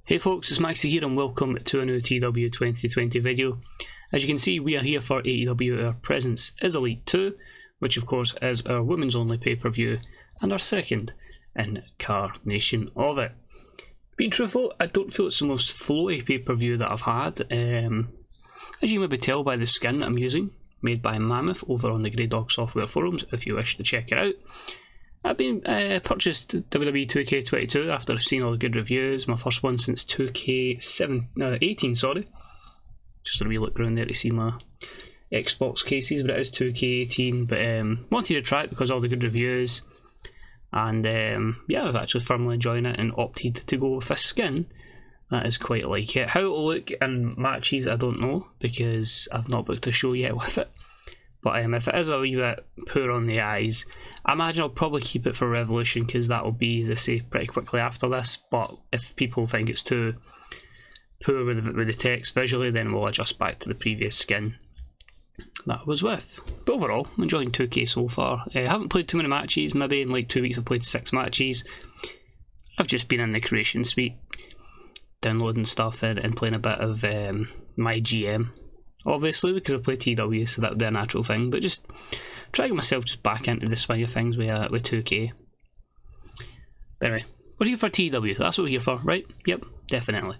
Hey folks, it's Maxie here and welcome to a new TEW2020 video. As you can see, we are here for AEW Our Presence is Elite 2, which of course is our women's only pay-per-view and our second incarnation of it. Being truthful, I don't feel it's the most flowy pay-per-view that I've had. As you maybe tell by the skin I'm using, made by Mammoth over on the Grey Dog Software forums if you wish to check it out. I've been purchased WWE 2K22 after I've seen all the good reviews. My first one since 2K18, sorry. Just a wee look around there to see my Xbox cases, but it is 2K18. But wanted to try it because of all the good reviews. And yeah, I've actually firmly enjoying it and opted to go with a skin that is quite like it. How it'll look in matches, I don't know, because I've not booked a show yet with it. But if it is a wee bit poor on the eyes, I imagine I'll probably keep it for Revolution because that will be, as I say, pretty quickly after this. But if people think it's too poor with the text visually, then we'll adjust back to the previous skin that I was with. But overall, I'm enjoying 2K so far. I haven't played too many matches. Maybe in like 2 weeks I've played 6 matches. I've just been in the creation suite, downloading stuff and playing a bit of my GM. Obviously, because I play TW, so that would be a natural thing, but just trying to get myself just back into the swing of things with 2K. But anyway, we're here for TW, that's what we're here for, right? Yep, definitely.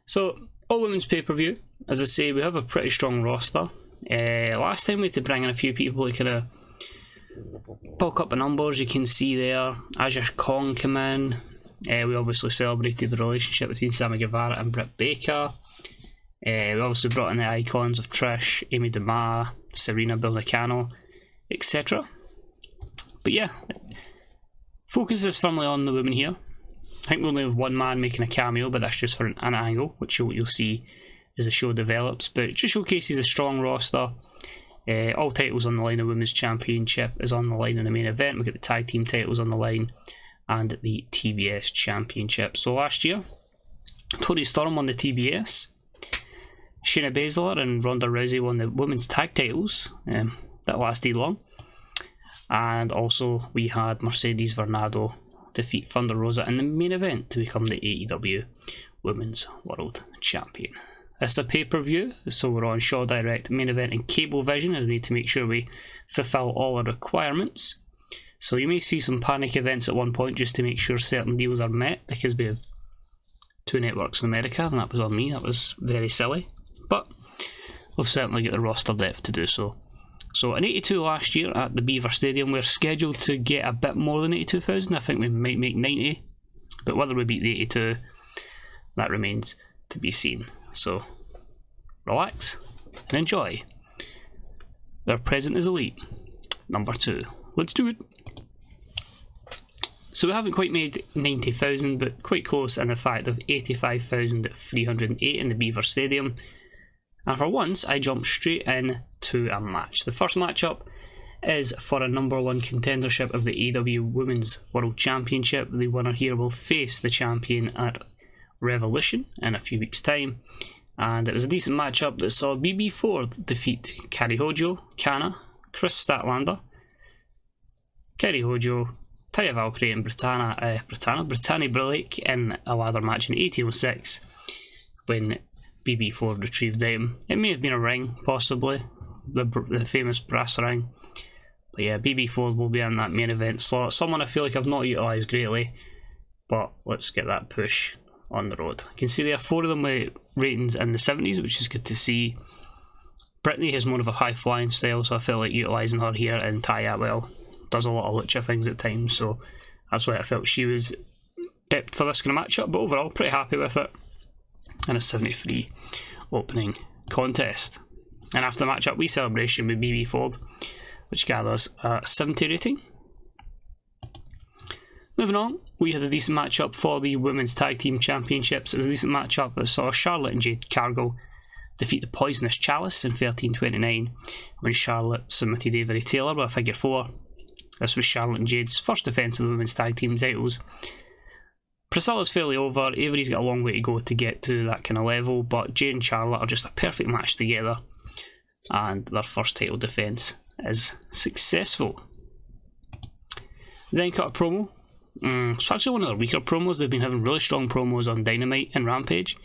So, all women's pay-per-view. As I say, we have a pretty strong roster. Last time we had to bring in a few people to kind of bulk up the numbers. You can see there, Aja Kong came in. We obviously celebrated the relationship between Sammy Guevara and Britt Baker. We obviously brought in the icons of Trish, Amy DeMar, Serena Bill Nicano, etc. But yeah, focus is firmly on the women here. I think we only have one man making a cameo, but that's just for an angle, which you'll see as the show develops. But it just showcases a strong roster. All titles on the line. The Women's Championship is on the line in the main event. We've got the tag team titles on the line and the TBS Championship. So last year, Toni Storm won the TBS. Shayna Baszler and Ronda Rousey won the women's tag titles. That lasted long. And also we had Mercdes Varnado defeat Thunder Rosa in the main event to become the AEW Women's World Champion. This is a pay-per-view, so we're on Shaw Direct, main event and Cablevision, as we need to make sure we fulfill all our requirements. So you may see some panic events at one point just to make sure certain deals are met, because we have 2 networks in America, and that was on me. That was very silly. But we've certainly got the roster depth to do so. So in 82 last year at the Beaver Stadium, we're scheduled to get a bit more than 82,000. I think we might make 90. But whether we beat the 82, that remains to be seen. So relax and enjoy. Their present is elite. Number 2. Let's do it. So we haven't quite made 90,000, but quite close in the fact of 85,308 in the Beaver Stadium. And for once, I jumped straight into a match. The first matchup is for a number 1 contendership of the AEW Women's World Championship. The winner here will face the champion at Revolution in a few weeks' time. And it was a decent matchup that saw BB4 defeat Kari Hojo, Kana, Chris Statlander, Kari Hojo, Taya Valkyrie and Brittany Brillake in a ladder match in 1806 when BB4 retrieved them. It may have been a ring, possibly, the famous brass ring. But yeah, BB4 will be in that main event slot. Someone I feel like I've not utilised greatly, but let's get that push on the road. You can see there are 4 of them with ratings in the 70s, which is good to see. Brittany has more of a high flying style, so I feel like utilising her here, and Taya, well, does a lot of lucha things at times, so that's why I felt she was apt for this kind of matchup. But overall, pretty happy with it. And a 73 opening contest. And after the matchup, we celebration with BB Ford, which gathers a 70 rating. Moving on, we had a decent matchup for the Women's Tag Team Championships. It was a decent matchup that saw Charlotte and Jade Cargill defeat the Poisonous Chalice in 13:29 when Charlotte submitted Avery Taylor with a figure 4. This was Charlotte and Jade's first defence of the Women's Tag Team titles. Priscilla's fairly over. Avery's got a long way to go to get to that kind of level, but Jade and Charlotte are just a perfect match together, and their first title defence is successful. Then cut a promo It's actually one of their weaker promos. They've been having really strong promos on Dynamite and Rampage,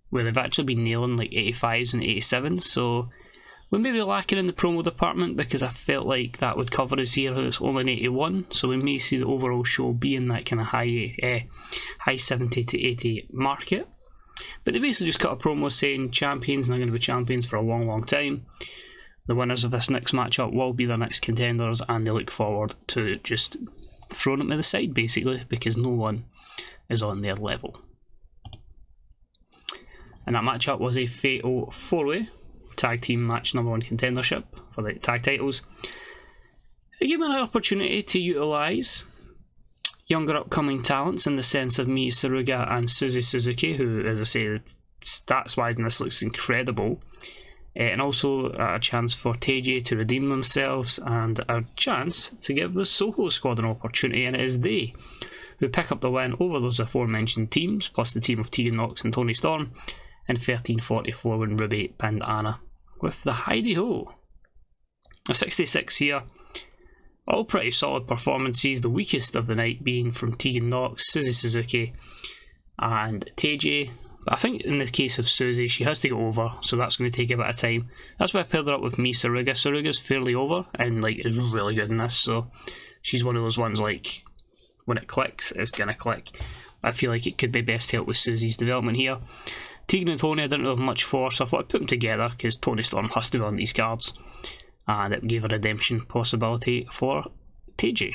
where they've actually been nailing like 85s and 87s, so we may be lacking in the promo department because I felt like that would cover us here. It's only an 81, so we may see the overall show be in that kind of high 70 to 80 market. But they basically just cut a promo saying champions are going to be champions for a long time. The winners of this next matchup will be their next contenders, and they look forward to just throwing them to the side basically because no one is on their level. And that matchup was a fatal 4-way tag team match number 1 contendership for the tag titles. It gave me an opportunity to utilise younger upcoming talents in the sense of Mii Saruga and Suzy Suzuki, who, as I say, stats wise in this looks incredible. And also a chance for TJ to redeem themselves and a chance to give the Solo Squad an opportunity, and it is they who pick up the win over those aforementioned teams, plus the team of Tegan Nox and Toni Storm, in 13:44 when Ruby pinned Anna with the Heidi-Ho. A 66 here. All pretty solid performances, the weakest of the night being from Tegan Nox, Suzy Suzuki and TJ. But I think in the case of Suzy, she has to go over, so that's going to take a bit of time. That's why I paired her up with Mii Saruga. Saruga's fairly over and like is really good in this, so she's one of those ones like when it clicks, it's going to click. I feel like it could be best helped with Suzy's development here. Tegan and Toni I didn't have much for, so I thought I'd put them together because Toni Storm has to be on these cards, and it gave a redemption possibility for TJ.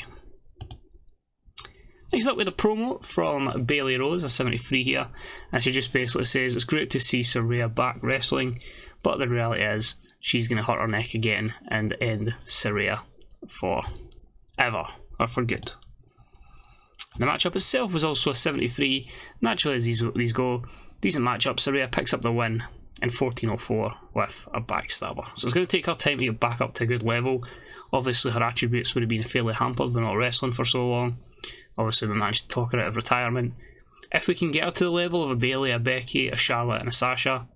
Next up, we had a promo from Bailey Rose, a 73 here, and she just basically says it's great to see Saraya back wrestling, but the reality is she's going to hurt her neck again and end Saraya for ever, or for good. The matchup itself was also a 73. Naturally, as these go, decent matchup. Saraya picks up the win in 14:04 with a backstabber. So it's going to take her time to get back up to a good level. Obviously, her attributes would have been fairly hampered by not wrestling for so long. Obviously, we managed to talk her out of retirement. If we can get her to the level of a Bailey, a Becky, a Charlotte, and a Sasha,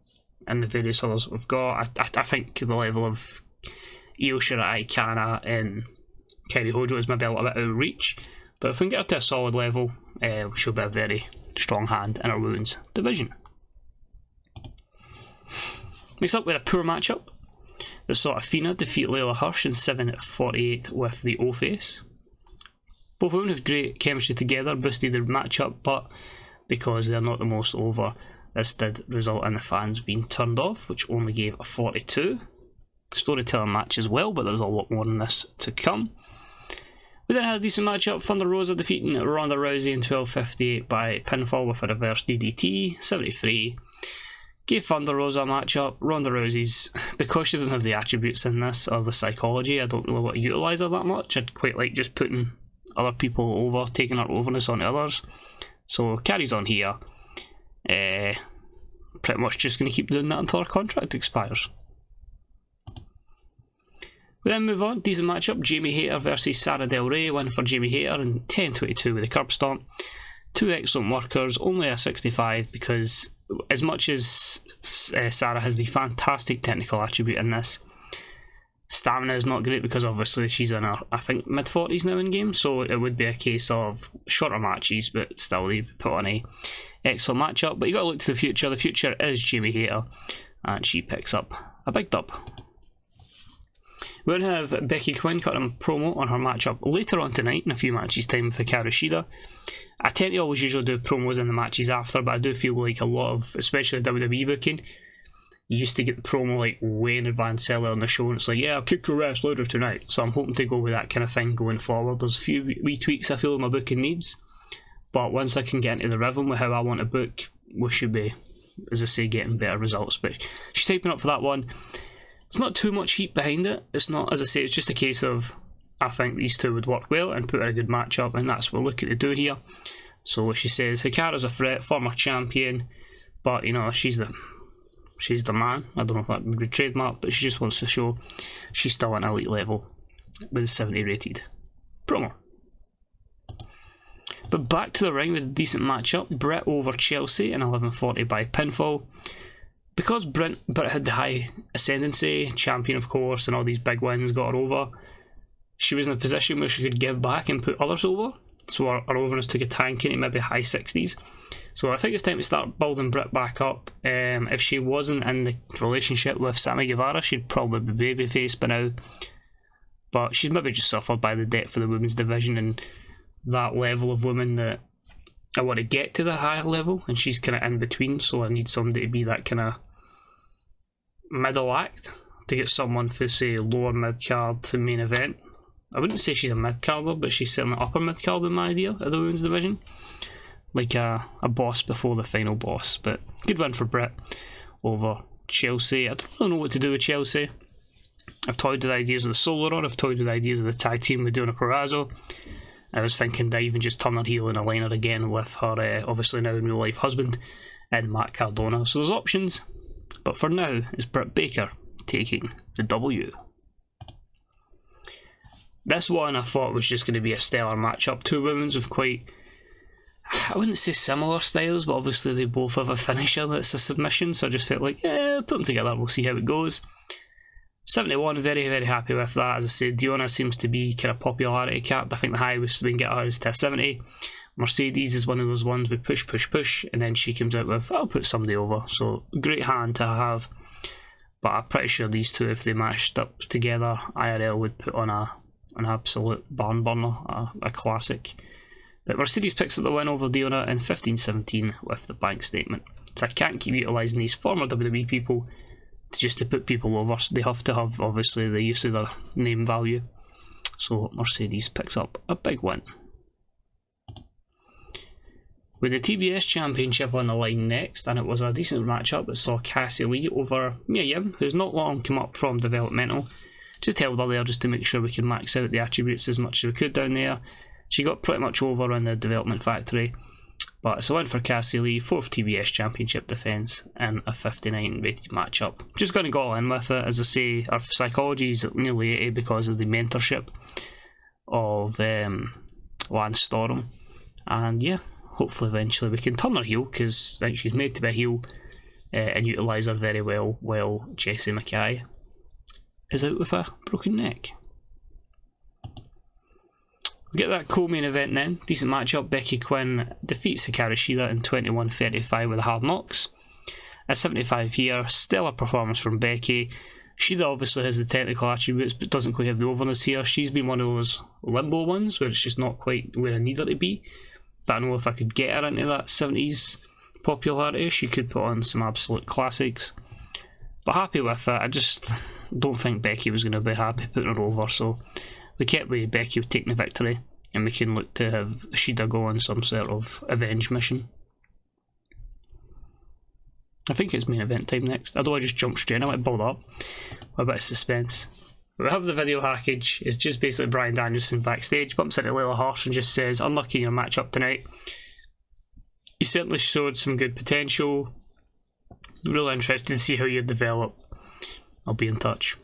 and the various others we've got, I think the level of Io Shirai, Kana, and Kairi Hojo is maybe a little bit out of reach. But if we can get her to a solid level, she'll be a very strong hand in our women's division. Next up, we had a poor matchup that saw Athena defeat Layla Hirsch in 7:48 with the O-Face. Both women have great chemistry together, boosted their matchup, but because they're not the most over, this did result in the fans being turned off, which only gave a 42. Storytelling match as well, but there's a lot more than this to come. We then had a decent matchup, Thunder Rosa defeating Ronda Rousey in 12:58 by pinfall with a reverse DDT, 73. Gave Thunder Rosa a matchup. Ronda Rousey's, because she doesn't have the attributes in this, or the psychology, I don't really want to utilise her that much. I'd quite like just putting other people over, taking her overness on others. So carries on here. Pretty much just going to keep doing that until her contract expires. We then move on, decent matchup, Jamie Hayter versus Sarah Del Rey, win for Jamie Hayter in 10:22 with a curb stomp. Two excellent workers, only a 65 because as much as Sarah has the fantastic technical attribute in this, stamina is not great because obviously she's in her, I think, mid-40s now in game, so it would be a case of shorter matches, but still they put on a excellent matchup. But you got to look to the future is Jamie Hayter, and she picks up a big dub. We're going to have Becky Quin cutting a promo on her matchup later on tonight in a few matches time with Hikaru Shida. I tend to always usually do promos in the matches after, but I do feel like a lot of, especially WWE booking, you used to get the promo like way in advance earlier on the show, and it's like, yeah, I'll kick your ass later tonight. So I'm hoping to go with that kind of thing going forward. There's a few wee tweaks I feel my booking needs, but once I can get into the rhythm with how I want to book, we should be, as I say, getting better results. But she's typing up for that one. There's not too much heat behind it. It's not, as I say, it's just a case of I think these two would work well and put in a good matchup, and that's what we're looking to do here. So she says Hikaru's a threat, former champion, but you know, she's the man. I don't know if that would be trademark, but she just wants to show she's still an elite level with a 70 rated promo. But back to the ring with a decent matchup, Britt over Chelsea in 11:40 by pinfall. Because Britt had the high ascendancy, champion of course, and all these big wins got her over, she was in a position where she could give back and put others over. so our overness took a tank into maybe high 60s. So I think it's time to start building Britt back up. If she wasn't in the relationship with Sammy Guevara, she'd probably be babyface by now. But she's maybe just suffered by the depth of the women's division and that level of women that I want to get to the higher level, and she's kind of in between, so I need somebody to be that kind of middle act to get someone for, say, lower mid card to main event. I wouldn't say she's a mid carder, but she's certainly upper mid card in my idea of the women's division. Like a boss before the final boss. But good win for Britt over Chelsea. I don't really know what to do with Chelsea. I've toyed with ideas of the solo run, I've toyed with ideas of the tag team with Deonna Purrazzo. I was thinking to even just turn her heel in a liner again with her obviously now in real life husband and Matt Cardona. So there's options, but for now it's Britt Baker taking the W. This one I thought was just going to be a stellar matchup. Two women's with quite, I wouldn't say similar styles, but obviously they both have a finisher that's a submission, so I just felt like, put them together, we'll see how it goes. 71, very, very happy with that. As I said, Deonna seems to be kind of popularity capped. I think the highest we can get her is to a 70. Mercedes is one of those ones we push, and then she comes out with, I'll put somebody over. So, great hand to have. But I'm pretty sure these two, if they matched up together, IRL would put on an absolute barn burner, a classic. But Mercedes picks up the win over Deonna in 15-17 with the bank statement. So I can't keep utilising these former WWE people just to put people over. So they have to have, obviously, the use of their name value. So Mercedes picks up a big win. With the TBS Championship on the line next, and it was a decent matchup that saw Cassie Lee over Mia Yim, who's not long come up from developmental. Just held her there just to make sure we can max out the attributes as much as we could down there. She got pretty much over in the development factory, but it's a win for Cassie Lee, 4th TBS Championship defence in a 59 rated matchup. Just going to go all in with it. As I say, our psychology is at nearly 80 because of the mentorship of Lance Storm, and yeah, hopefully eventually we can turn her heel, because I think she's made to be a heel and utilise her very well while Jessie Mackay is out with a broken neck. We get that co-main event then. Decent matchup. Becky Quin defeats Hikaru Shida in 21-35 with hard knocks. At 75 here, stellar performance from Becky. Shida obviously has the technical attributes but doesn't quite have the overness here. She's been one of those limbo ones where it's just not quite where I need her to be. But I know if I could get her into that 70s popularity, she could put on some absolute classics. But happy with it. I just don't think Becky was going to be happy putting her over, so we kept with Becky taking the victory, and we can look to have Shida go on some sort of avenge mission. I think it's main event time next. I don't want to just jump straight in, I want to build up a bit of suspense. We have the video package. It's just basically Bryan Danielson backstage, bumps into Layla Hirsch and just says, unlucky in your matchup tonight. You certainly showed some good potential. Really interested to see how you develop. I'll be in touch.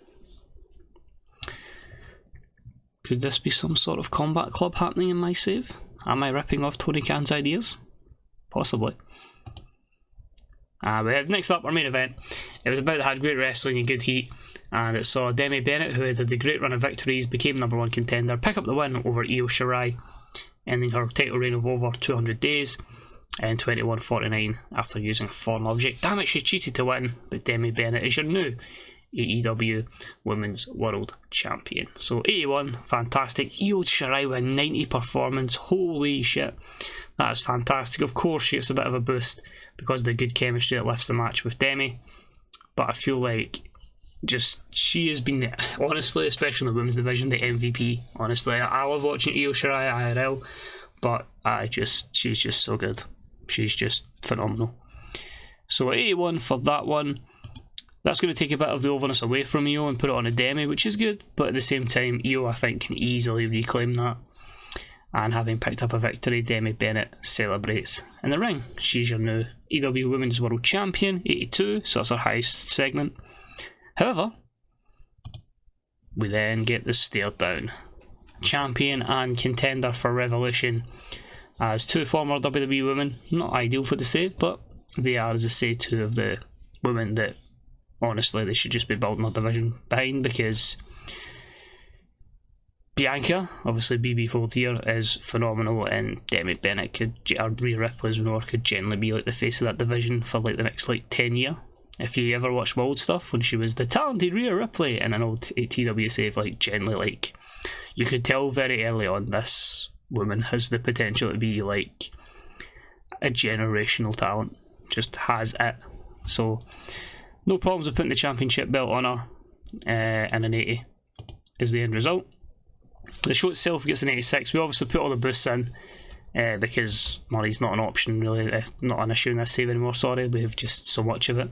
Could this be some sort of combat club happening in my save? Am I ripping off Tony Khan's ideas? Possibly. Next up, our main event. It was about that had great wrestling and good heat, and it saw Demi Bennett, who had a great run of victories, became #1 contender, pick up the win over Io Shirai, ending her title reign of over 200 days in 21-49 after using a foreign object. Damn it, she cheated to win, but Demi Bennett is your new AEW Women's World Champion. So 81, fantastic. Io Shirai with a 90 performance. Holy shit, that is fantastic. Of course she gets a bit of a boost because of the good chemistry that lifts the match with Demi, but I feel like just she has been, honestly, especially in the women's division, the MVP. Honestly, I love watching Io Shirai IRL, but she's just so good. She's just phenomenal. So 81 for that one. That's going to take a bit of the overness away from Io and put it on a Demi, which is good, but at the same time, Io, I think, can easily reclaim that. And having picked up a victory, Demi Bennett celebrates in the ring. She's your new AEW Women's World Champion, 82, so that's her highest segment. However, we then get the stare down. Champion and contender for Revolution as two former WWE women. Not ideal for the save, but they are, as I say, two of the women that honestly they should just be building a division behind, because Bianca, obviously BB4 tier, is phenomenal, and Demi Bennett or Rhea Ripley as we know her, could generally be like the face of that division for like the next like 10 years. If you ever watched my old stuff when she was the talented Rhea Ripley in an old TW save, like generally like you could tell very early on this woman has the potential to be like a generational talent, just has it. So no problems with putting the championship belt on her, and an 80 is the end result. The show itself gets an 86. We obviously put all the boosts in because Murray's not an option really, not an issue in this save anymore, sorry, we have just so much of it.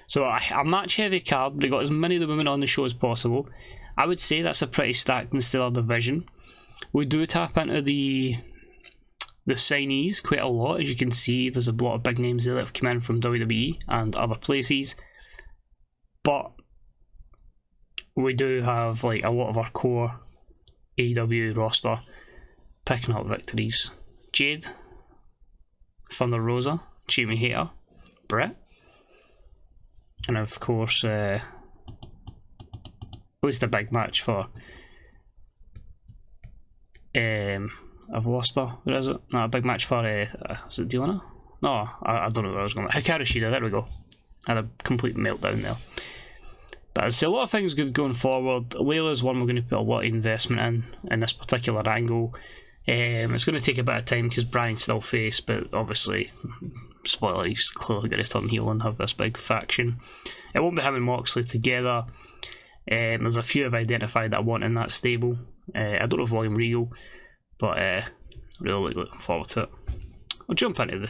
So a match heavy card, we got as many of the women on the show as possible. I would say that's a pretty stacked and stellar division. We do tap into the signees quite a lot, as you can see there's a lot of big names there that have come in from WWE and other places, but we do have like a lot of our core AEW roster picking up victories. Jade, Thunder Rosa, Jamie Hayter, Britt, and of course at least a big match for I've lost her, where is it? No, a big match for is it Deonna? No, I don't know where I was going. Hikaru Shida, there we go. Had a complete meltdown there. But I see a lot of things good going forward. Layla's one we're going to put a lot of investment in this particular angle. It's going to take a bit of time because Brian's still face, but obviously, spoiler, he's clearly going to turn heel and have this big faction. It won't be him and Moxley together. There's a few I've identified that I want in that stable. I don't know if William Regal, but really looking forward to it. I'll jump into the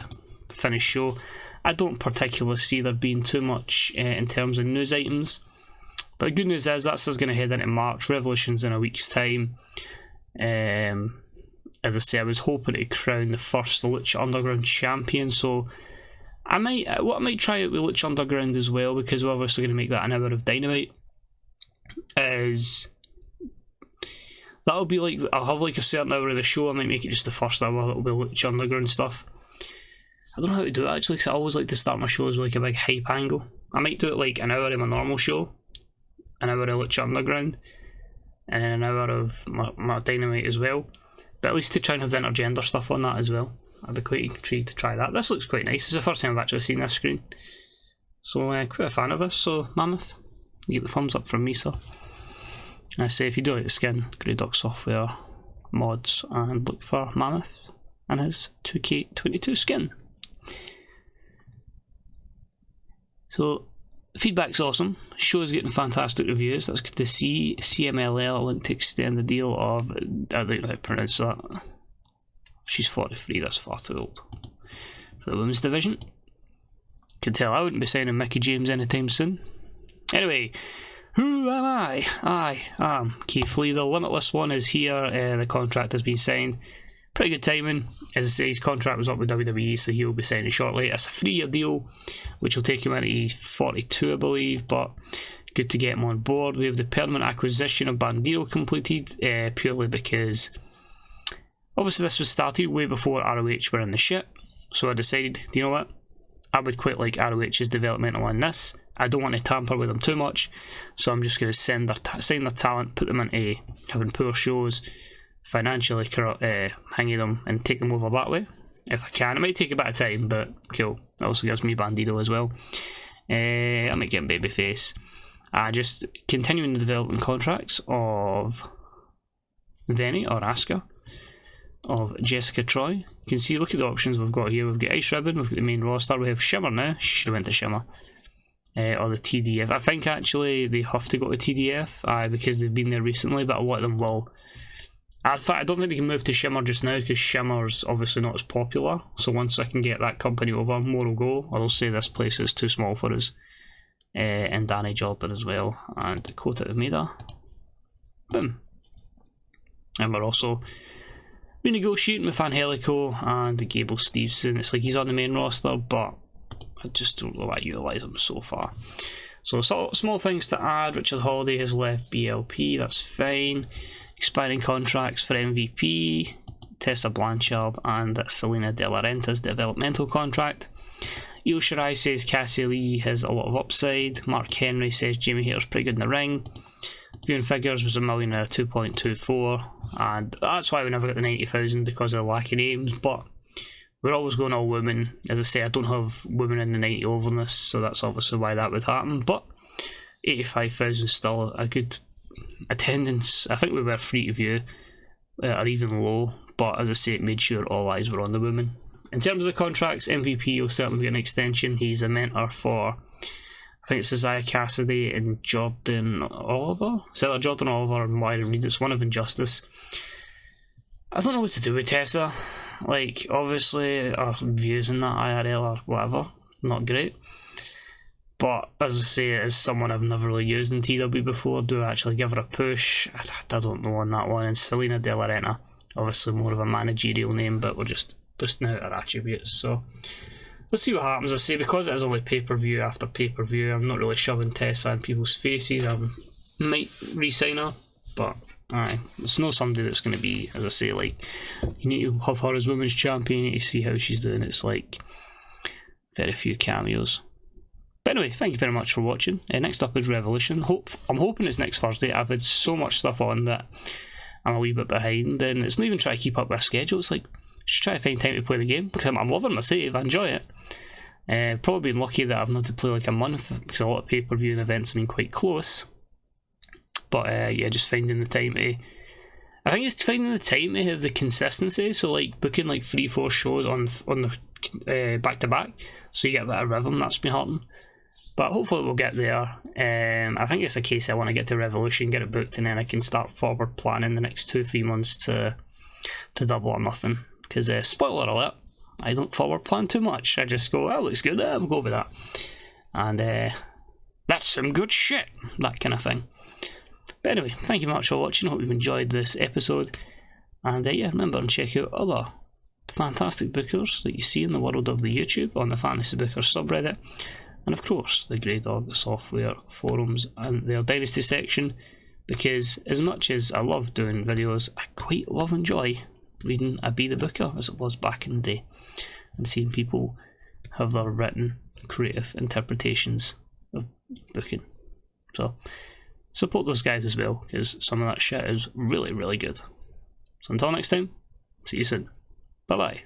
finished show. I don't particularly see there being too much in terms of news items. But the good news is that's us going to head into March. Revolution's in a week's time. As I say, I was hoping to crown the first Lucha Underground champion, so I might try out with Lucha Underground as well, because we're obviously going to make that an hour of Dynamite. That'll be like, I'll have like a certain hour of the show. I might make it just the first hour. It'll be Lucha Underground stuff. I don't know how to do it actually, because I always like to start my shows with like a big hype angle. I might do it like an hour of my normal show, an hour of Lucha Underground, and then an hour of my Dynamite as well. But at least to try and have the intergender stuff on that as well. I'd be quite intrigued to try that. This looks quite nice. It's the first time I've actually seen this screen. So quite a fan of this. So Mammoth, you get the thumbs up from me, sir. And I say if you do like the skin, Grey Duck Software mods and look for Mammoth and his 2K22 skin. So feedback's awesome. Show's getting fantastic reviews. That's good to see. CMLL link to extend the deal of, I don't know how to pronounce that. She's 43, that's far too old for the women's division. Can tell I wouldn't be signing Mickey James anytime soon. Anyway, who am I? I am Keith Lee. The Limitless one is here. The contract has been signed. Pretty good timing. As I say, his contract was up with WWE, so he'll be signing shortly. It's a 3-year deal, which will take him into 42, I believe, but good to get him on board. We have the permanent acquisition of Bandito completed, purely because obviously this was started way before ROH were in the shit. So I decided, do you know what? I would quite like ROH's developmental on this. I don't want to tamper with them too much, so I'm just going to sign their talent, put them into having poor shows, financially hanging them and take them over that way if I can. It might take a bit of time, but cool. That also gives me Bandito as well. I might get him babyface. Just continuing the development contracts of Venny or Asuka, of Jessica Troy. You can see, look at the options we've got here. We've got Ice Ribbon, we've got the main roster, we have Shimmer now. She should have went to Shimmer. Or the TDF. I think actually they have to go to TDF because they've been there recently, but a lot of them will. In fact, I don't think they can move to Shimmer just now because Shimmer's obviously not as popular. So once I can get that company over, more will go. Or they'll say this place is too small for us. And Danny Jordan as well. And Kota Umeda. Boom. And we're also renegotiating with Angelico and Gable Stevenson. It's like he's on the main roster, but I just don't know why I utilise him so far. So small things to add. Richard Holiday has left BLP, that's fine. Expiring contracts for MVP, Tessa Blanchard and Selena De La Renta's developmental contract. Io Shirai says Cassie Lee has a lot of upside. Mark Henry says Jamie Hayter's pretty good in the ring. viewing figures was 2.24, and that's why we never got the 90,000, because of the lack of names. But we're always going all women. As I say, I don't have women in the 90 overness, so that's obviously why that would happen. But 85,000 still a good attendance. I think we were free to view, or even low, but as I say, it made sure all eyes were on the women. In terms of the contracts, MVP will certainly get an extension. He's a mentor for, I think it's Isaiah Cassidy and Jordan Oliver. So Jordan Oliver and Wyron Reed. It's one of Injustice. I don't know what to do with Tessa. Like, obviously, our views in that IRL or whatever, not great. But as I say, as someone I've never really used in TW before, do I actually give her a push? I don't know on that one. And Selena De La Renta, obviously more of a managerial name, but we're just boosting out her attributes. So we'll see what happens. I say, because it is only pay-per-view after pay-per-view, I'm not really shoving Tessa in people's faces. I might re-sign her, but aye, it's not somebody that's going to be, as I say, like, you need to have her as women's champion, you need to see how she's doing. It's like very few cameos. But anyway, thank you very much for watching. Next up is Revolution. I'm hoping it's next Thursday. I've had so much stuff on that I'm a wee bit behind, and it's not even trying to keep up with a schedule. It's like, just try to find time to play the game, because I'm loving my save. I enjoy it. Probably been lucky that I've not to play like a month, because a lot of pay-per-view and events have been quite close. But yeah, just finding the time to, I think it's finding the time to have the consistency. So like booking like 3-4 shows on the back to back, so you get a bit of rhythm. That's been hurting, but hopefully we'll get there. I think it's a case I want to get to Revolution, get it booked, and then I can start forward planning the next 2-3 months to Double or Nothing. Because spoiler alert, I don't forward plan too much. I just go, oh, looks good, we'll go with that, and that's some good shit, that kind of thing. But anyway, thank you very much for watching. I hope you've enjoyed this episode, and yeah, remember and check out other fantastic bookers that you see in the world of the YouTube on the Fantasy Bookers subreddit, and of course the Grey Dog Software forums and their Dynasty section, because as much as I love doing videos, I quite love and enjoy reading a Be the Booker, as it was back in the day, and seeing people have their written creative interpretations of booking. So support those guys as well, because some of that shit is really, really good. So until next time, see you soon. Bye bye.